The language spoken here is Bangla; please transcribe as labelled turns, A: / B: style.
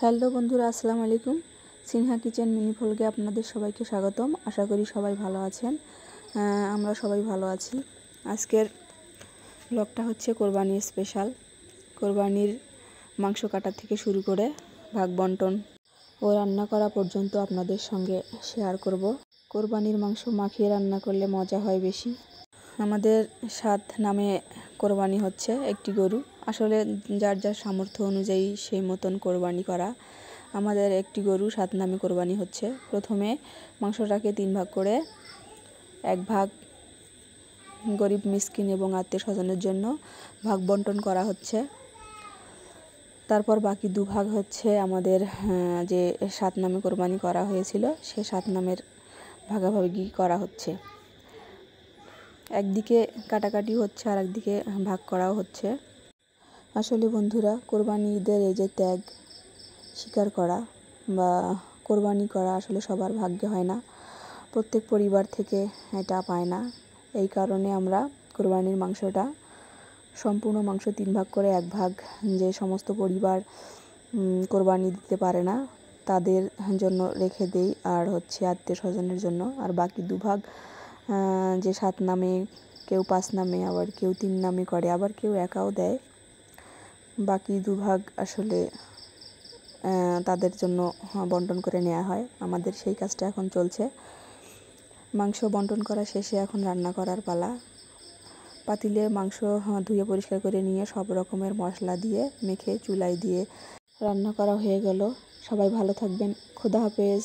A: হ্যালো বন্ধুরা, আসসালামু আলাইকুম। সিনহা কিচেন মিনি ভ্লগে আপনাদের সবাইকে স্বাগতম। আশা করি সবাই ভালো আছেন। আমরা সবাই ভালো আছি। আজকের ব্লগটা হচ্ছে কোরবানির স্পেশাল। কোরবানির মাংস কাটা থেকে শুরু করে ভাগ বন্টন ও রান্না করা পর্যন্ত আপনাদের সঙ্গে শেয়ার করব। কোরবানির মাংস মাখিয়ে রান্না করলে মজা হয় বেশি। আমাদের 7 নামে কোরবানি হচ্ছে একটি গরু। আসলে যার যার সামর্থ্য অনুযায়ী সেই মতন কোরবানি করা। আমাদের একটি গরু 7 নামে কোরবানি হচ্ছে। প্রথমে মাংসটাকে 3 ভাগ করে, এক ভাগ গরিব মিসকিন এবং আত্মীয় স্বজনের জন্য ভাগ বন্টন করা হচ্ছে। তারপর বাকি 2 ভাগ হচ্ছে আমাদের যে 7 নামে কোরবানি করা হয়েছিল সে 7 নামের ভাগাভাগি করা হচ্ছে। একদিকে কাটাকাটি হচ্ছে আর একদিকে ভাগ করাও হচ্ছে। আসলে বন্ধুরা, কোরবানি ঈদের এই যে ত্যাগ স্বীকার করা বা কোরবানি করা আসলে সবার ভাগ্যে হয় না। প্রত্যেক পরিবার থেকে এটা পায় না। এই কারণে আমরা কোরবানির মাংসটা সম্পূর্ণ মাংস 3 ভাগ করে 1 ভাগ যে সমস্ত পরিবার কোরবানি দিতে পারে না তাদের জন্য রেখে দেই, আর হচ্ছে আত্মীয় স্বজনের জন্য। আর বাকি 2 ভাগ যে 7 নামে, কেউ 5 নামে, আবার কেউ 3 নামে করে, আবার কেউ একাও দেয়। বাকি 2 ভাগ আসলে তাদের জন্য বন্টন করে নেওয়া হয়। আমাদের সেই কাজটা এখন চলছে। মাংস বন্টন করা শেষে এখন রান্না করার পালা। পাতিলে মাংস ধুয়ে পরিষ্কার করে নিয়ে সব রকমের মশলা দিয়ে মেখে চুলায় দিয়ে রান্না করা হয়ে গেল। সবাই ভালো থাকবেন। খোদা হাফেজ।